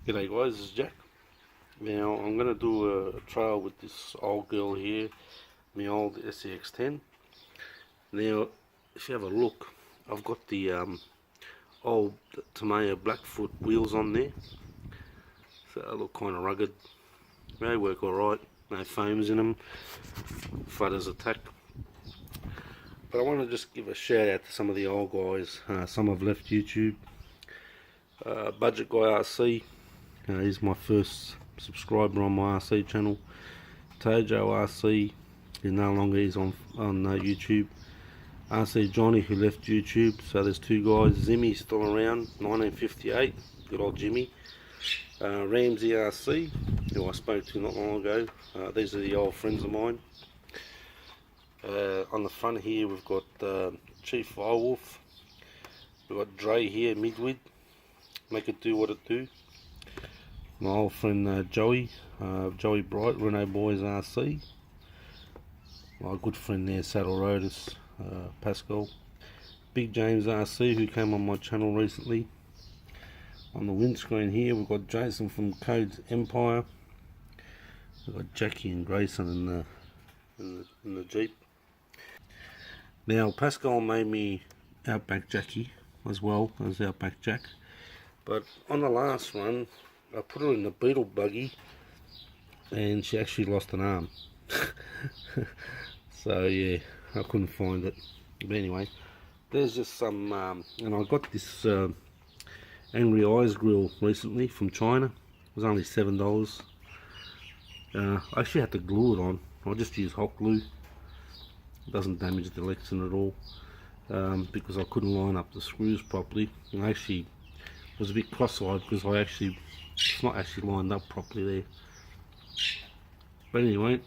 G'day guys, this is Jack. Now I'm going to do a trail with this old girl here, my old SCX10. Now if you have a look, I've got the old Tamiya Blackfoot wheels on there, so they look kind of rugged. They work alright, no foams in them, Fudders attack. But I want to just give a shout out to some of the old guys. Some have left YouTube. Budget Guy RC, he's my first subscriber on my RC channel. Tojo RC, he no longer is on YouTube. RC Johnny, who left YouTube, so there's two guys. Zimmy's still around, 1958, good old Jimmy. Ramsey RC, who I spoke to not long ago. These are the old friends of mine. On the front here we've got Chief Firewolf. We've got Dre here, Midwid, make it do what it do. My old friend Joey Bright, Renault Boys RC. My good friend there, Saddle Roaders, Pascal. Big James RC, who came on my channel recently. On the windscreen here we've got Jason from Codes Empire. We've got Jackie and Grayson in the Jeep. Now Pascal made me Outback Jackie as well as Outback Jack, but on the last one I put her in the Beetle buggy and she actually lost an arm. So yeah, I couldn't find it. But anyway, there's just some and I got this Angry Eyes grill recently from China. It was only $7. I actually had to glue it on. I just use hot glue. It doesn't damage the Lexan at all, because I couldn't line up the screws properly, and I actually was a bit cross-eyed because it's not actually lined up properly there. But anyway,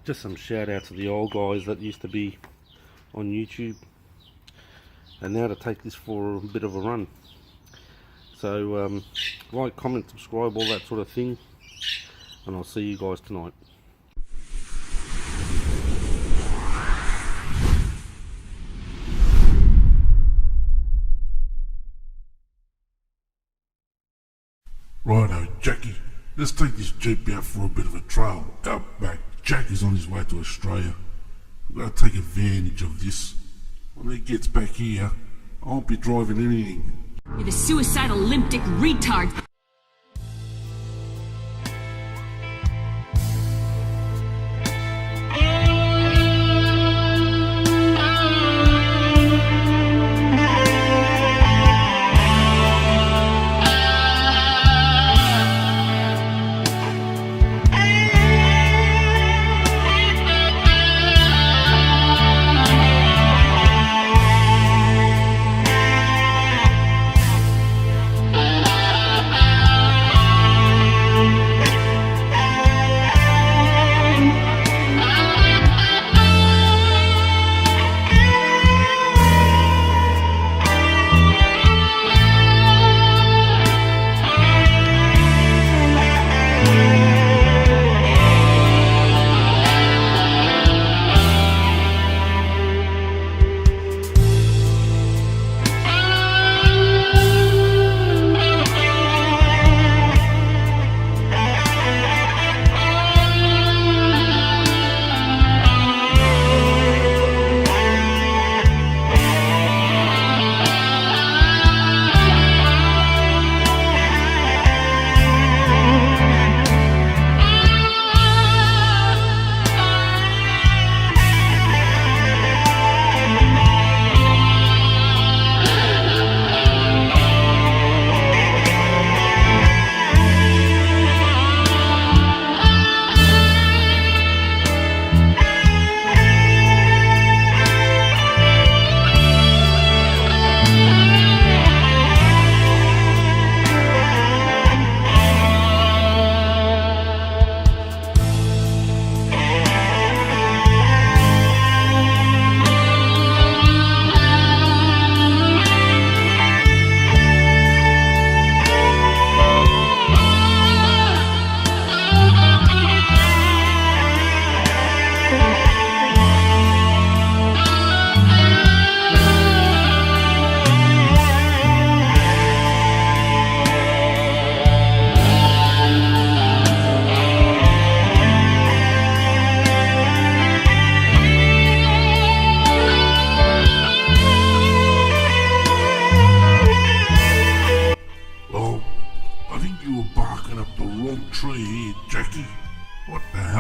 just some shout out to the old guys that used to be on YouTube, and now to take this for a bit of a run. So like, comment, subscribe, all that sort of thing, and I'll see you guys tonight. Righto, Jackie, let's take this Jeep out for a bit of a trail. Outback Jack is on his way to Australia. We've got to take advantage of this. When he gets back here, I won't be driving anything. You're the suicidal limpdick retard.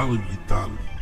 hell have you done?